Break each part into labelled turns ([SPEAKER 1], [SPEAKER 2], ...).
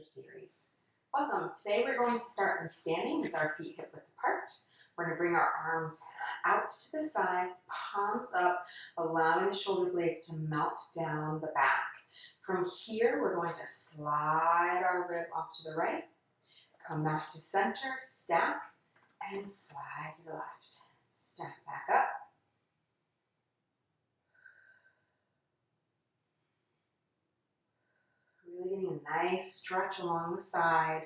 [SPEAKER 1] series. Welcome. Today we're going to start in standing with our feet hip width apart. We're going to bring our arms out to the sides, palms up, allowing the shoulder blades to melt down the back. From here, we're going to slide our rib off to the right, come back to center, stack, and slide to the left. Stack back up. Really getting a nice stretch along the side.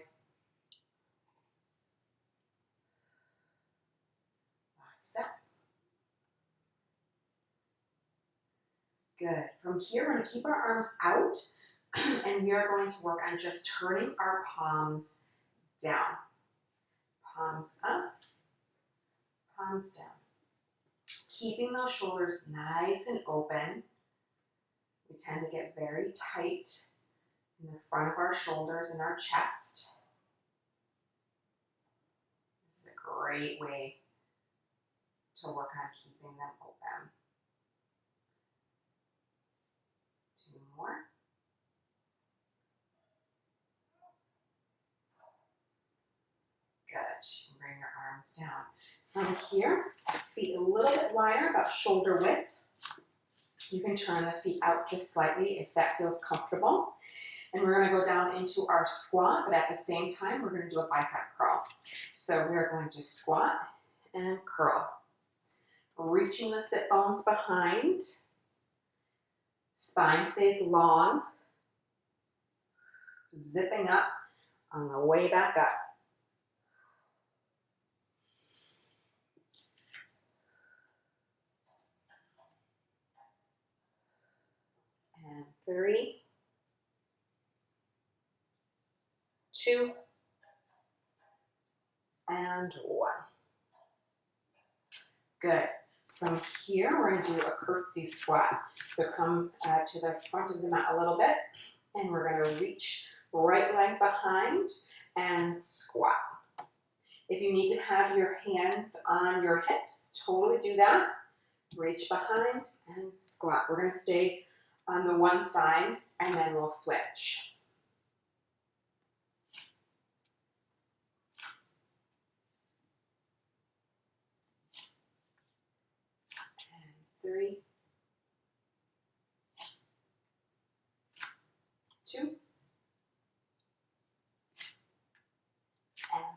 [SPEAKER 1] Last set. Good. From here, we're going to keep our arms out, and we are going to work on just turning our palms down. Palms up, palms down. Keeping those shoulders nice and open. We tend to get very tight in the front of our shoulders and our chest. This is a great way to work on keeping them open. 2 more. Good. Bring your arms down. From here, feet a little bit wider, about shoulder width. You can turn the feet out just slightly if that feels comfortable. And we're going to go down into our squat, but at the same time, we're going to do a bicep curl. So we are going to squat and curl. Reaching the sit bones behind. Spine stays long. Zipping up on the way back up. And 3, 2, and 1. Good. From here, we're going to do a curtsy squat. So come to the front of the mat a little bit, and we're going to reach right leg behind and squat. If you need to have your hands on your hips, totally do that. Reach behind and squat. We're going to stay on the one side, and then we'll switch. And 3, 2, and 1.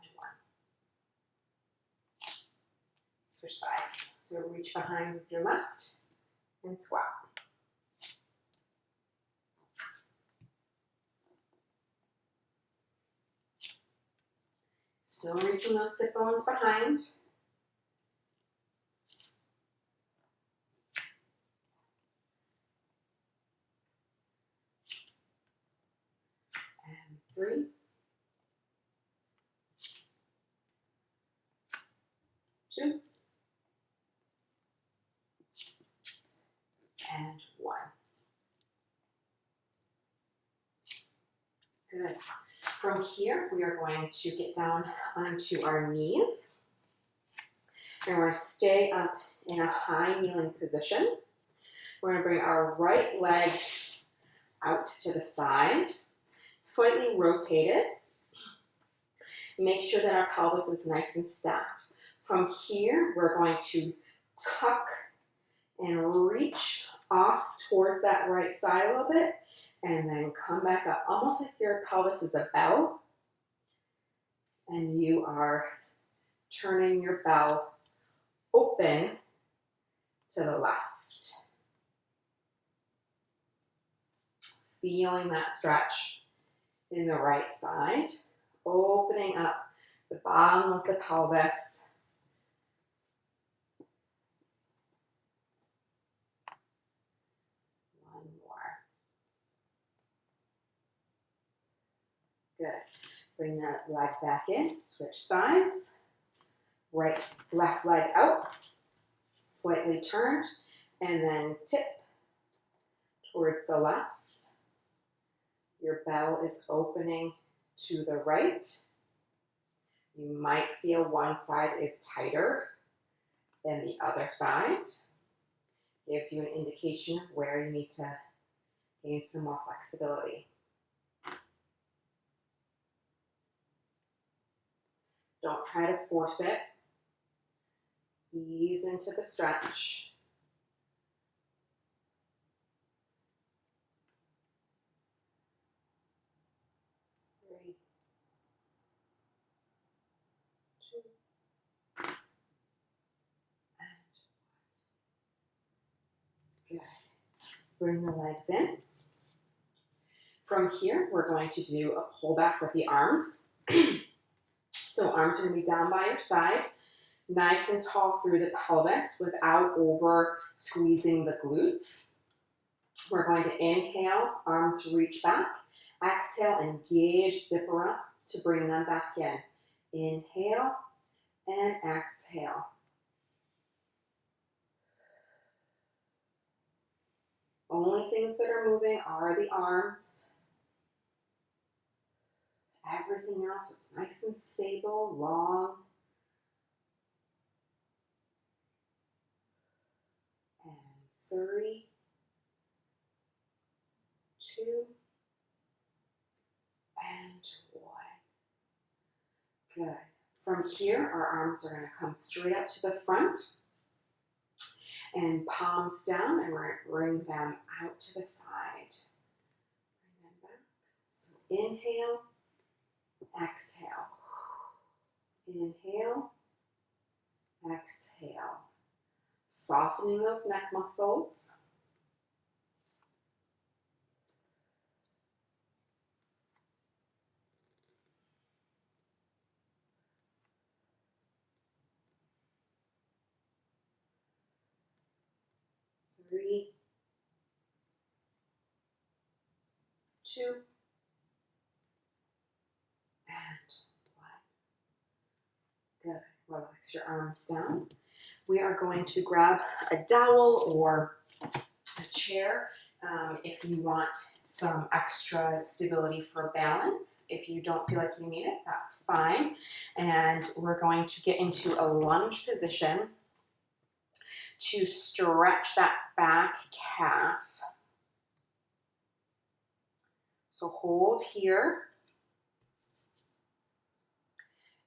[SPEAKER 1] Switch sides. So reach behind with your left and squat. Still reaching those sit bones behind. And 3, 2, and 1. Good. From here, we are going to get down onto our knees. And we're going to stay up in a high kneeling position. We're going to bring our right leg out to the side, slightly rotated. Make sure that our pelvis is nice and stacked. From here, we're going to tuck and reach off towards that right side a little bit, and then come back up, almost like your pelvis is a bell, and you are turning your bell open to the left. Feeling that stretch in the right side, opening up the bottom of the pelvis. Good. Bring that leg back in, switch sides. Right, left leg out, slightly turned, and then tip towards the left. Your bell is opening to the right. You might feel one side is tighter than the other side. Gives you an indication of where you need to gain some more flexibility. Don't try to force it. Ease into the stretch. 3, 2, and good. Bring the legs in. From here, we're going to do a pullback with the arms. So arms are going to be down by your side, nice and tall through the pelvis without over squeezing the glutes. We're going to inhale, arms reach back. Exhale, engage, zipper up to bring them back in. Inhale and exhale. Only things that are moving are the arms. Everything else is nice and stable, long. And 3, 2, and 1. Good. From here, our arms are going to come straight up to the front and palms down, and we're going to bring them out to the side. Bring them back. So inhale, exhale. Inhale, exhale. Softening those neck muscles. Three, 2, and 1. Good. Relax your arms down. We are going to grab a dowel or a chair if you want some extra stability for balance. If you don't feel like you need it, that's fine. And we're going to get into a lunge position to stretch that back calf. So hold here.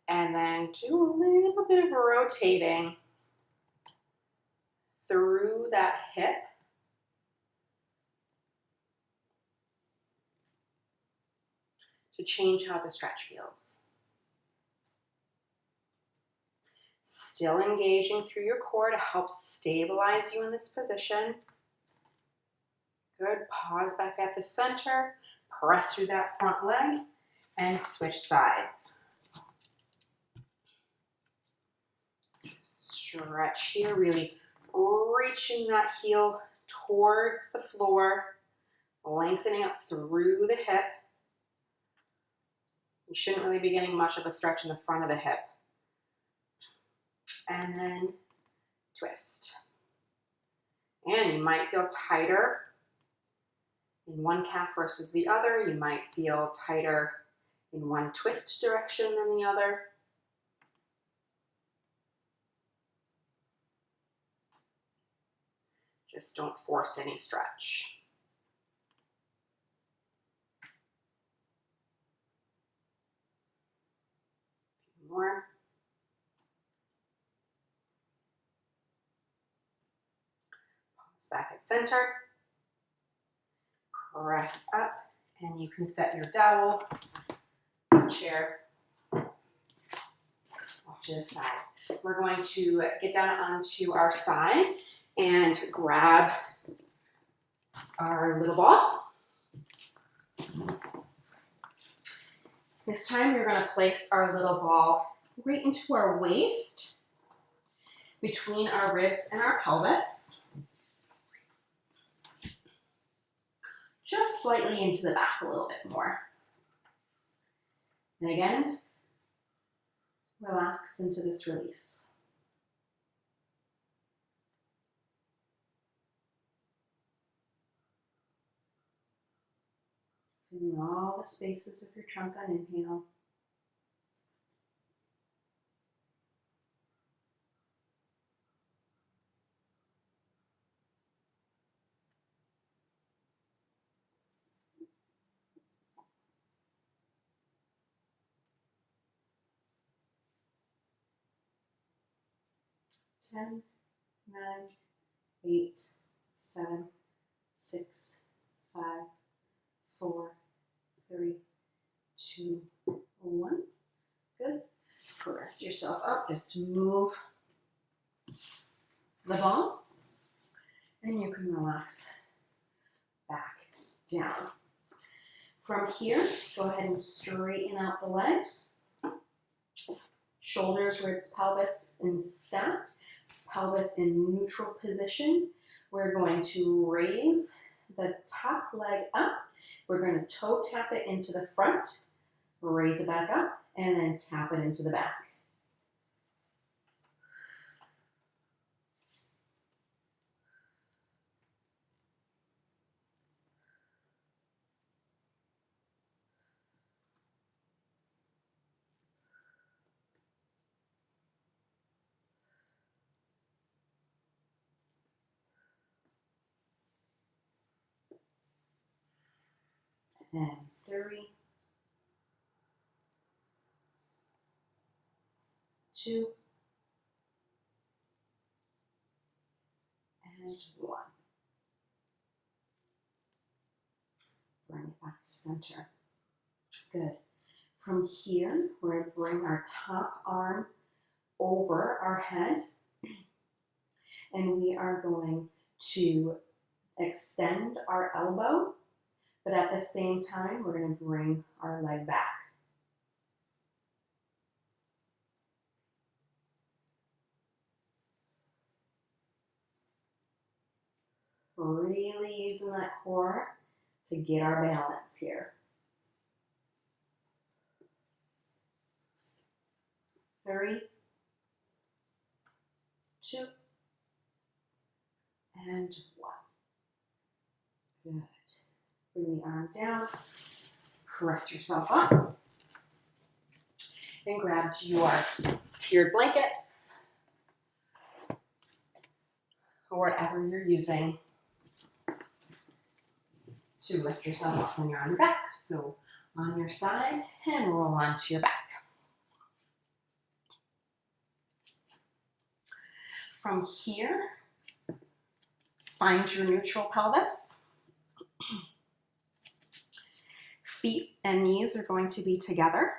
[SPEAKER 1] And then do a little bit of rotating through that hip. To change how the stretch feels. Still engaging through your core to help stabilize you in this position. Good. Pause back at the center. Press through that front leg and switch sides. Just stretch here, really reaching that heel towards the floor, lengthening up through the hip. You shouldn't really be getting much of a stretch in the front of the hip. And then twist. And you might feel tighter in one calf versus the other. You might feel tighter in one twist direction than the other. Just don't force any stretch. A few more. Pause back at center. Press up, and you can set your dowel or chair off to the side. We're going to get down onto our side and grab our little ball. This time we're going to place our little ball right into our waist, between our ribs and our pelvis. Just slightly into the back a little bit more. And again, relax into this release. Feeling all the spaces of your trunk on inhale. 10, 9, 8, 7, 6, 5, 4, 3, 2, 1. Good. Press yourself up just to move the ball. And you can relax back down. From here, go ahead and straighten out the legs. Shoulders, ribs, pelvis in sat. Pelvis in neutral position. We're going to raise the top leg up. We're going to toe tap it into the front, raise it back up, and then tap it into the back. And 3, 2, and 1. Bring it back to center. Good. From here, we're going to bring our top arm over our head, and we are going to extend our elbow, but at the same time, we're going to bring our leg back. Really using that core to get our balance here. 3, 2, and 1. Good. Bring the arm down, press yourself up, and grab your tiered blankets or whatever you're using to lift yourself up when you're on your back. So on your side and roll onto your back. From here, find your neutral pelvis. Feet and knees are going to be together.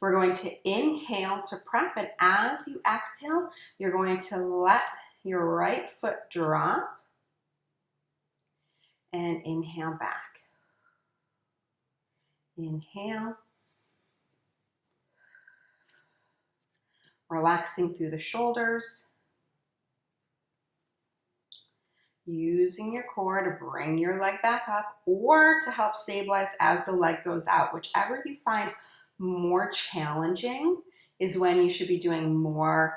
[SPEAKER 1] We're going to inhale to prep, and as you exhale, you're going to let your right foot drop and inhale back. Inhale. Relaxing through the shoulders. Using your core to bring your leg back up or to help stabilize as the leg goes out. Whichever you find more challenging is when you should be doing more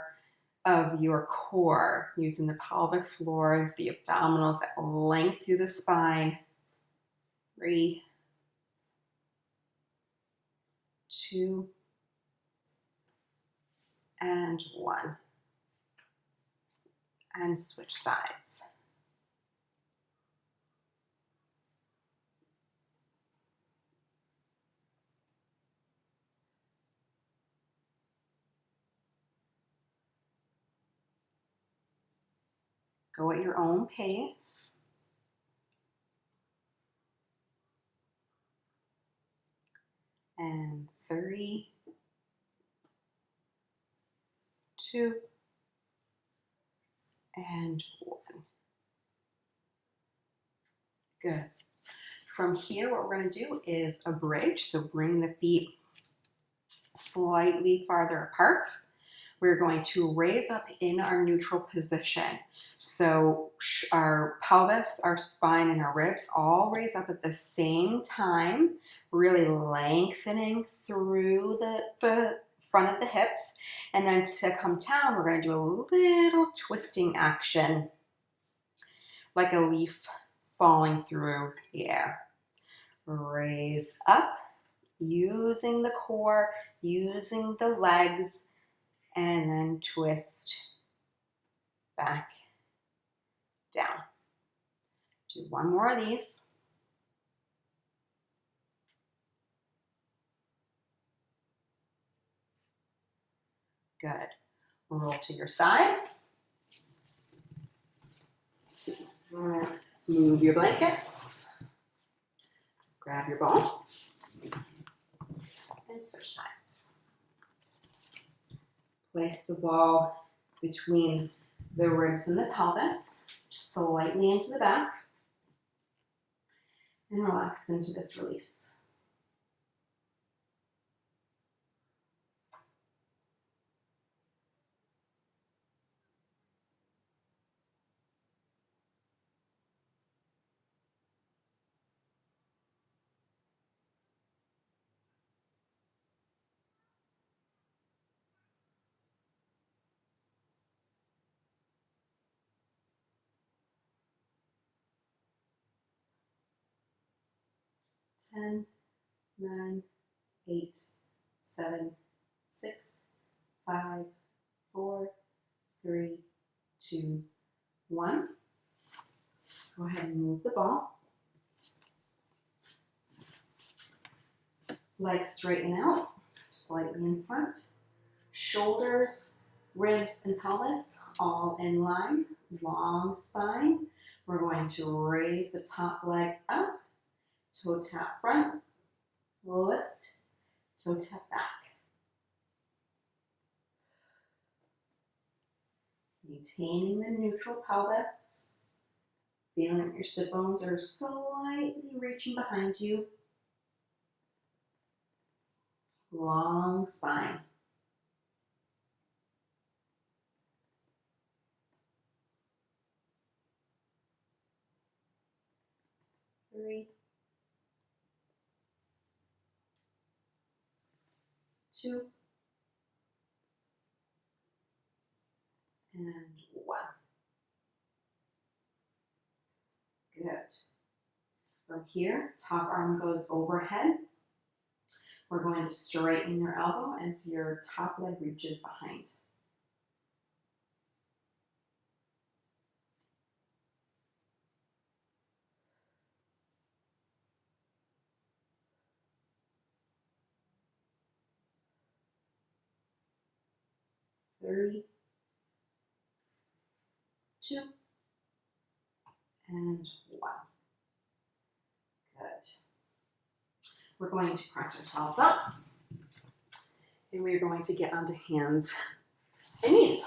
[SPEAKER 1] of your core, using the pelvic floor, the abdominals, that length through the spine. 3, 2, and 1. And switch sides. Go at your own pace. And 3, 2, and 1. Good. From here, what we're going to do is a bridge. So bring the feet slightly farther apart. We're going to raise up in our neutral position. So our pelvis, our spine, and our ribs all raise up at the same time, really lengthening through the front of the hips. And then to come down, we're going to do a little twisting action, like a leaf falling through the air. Raise up, using the core, using the legs, and then twist back down. Do one more of these. Good. Roll to your side. Move your blankets. Grab your ball. And switch sides. Place the ball between the ribs and the pelvis, slightly into the back, and relax into this release. Ten, 9, 8, 7, 6, 5, 4, 3, 2, 1. Go ahead and move the ball. Legs straighten out, slightly in front. Shoulders, ribs, and pelvis all in line. Long spine. We're going to raise the top leg up. Toe tap front. Lift. Toe tap back. Maintaining the neutral pelvis. Feeling that your sit bones are slightly reaching behind you. Long spine. Three, 2, and 1. Good. From here, top arm goes overhead. We're going to straighten your elbow as your top leg reaches behind. Three, 2, and 1. Good. We're going to press ourselves up, and we're going to get onto hands and knees.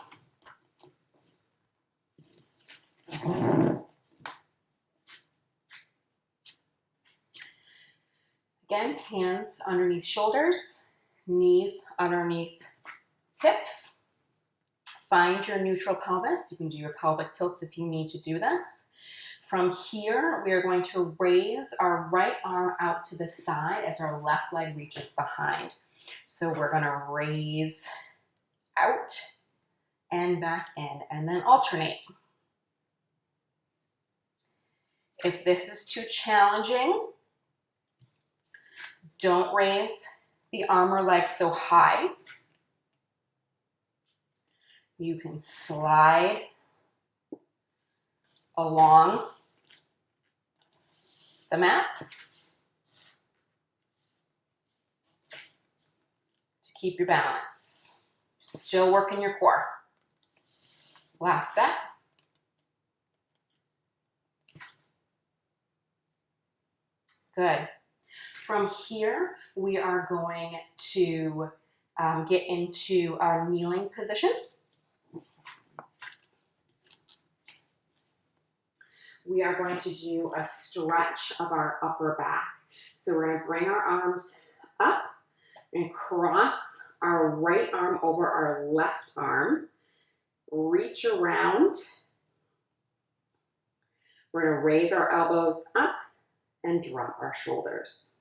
[SPEAKER 1] Again, hands underneath shoulders, knees underneath hips. Find your neutral pelvis. You can do your pelvic tilts if you need to do this. From here, we are going to raise our right arm out to the side as our left leg reaches behind. So we're going to raise out and back in, and then alternate. If this is too challenging, don't raise the arm or leg so high. You can slide along the mat to keep your balance. Still working your core. Last step. Good. From here, we are going to get into our kneeling position. We are going to do a stretch of our upper back. So we're going to bring our arms up and cross our right arm over our left arm. Reach around. We're going to raise our elbows up and drop our shoulders.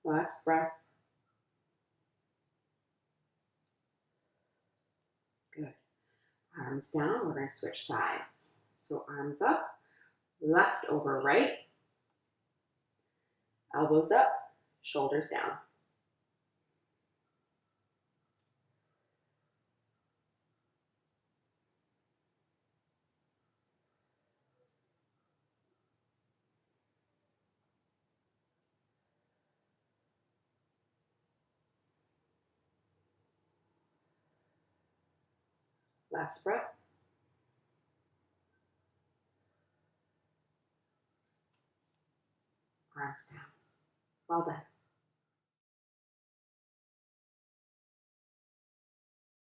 [SPEAKER 1] Last breath. Good. Arms down, we're going to switch sides. So arms up, left over right, elbows up, shoulders down. Last breath. Arms down. Well done.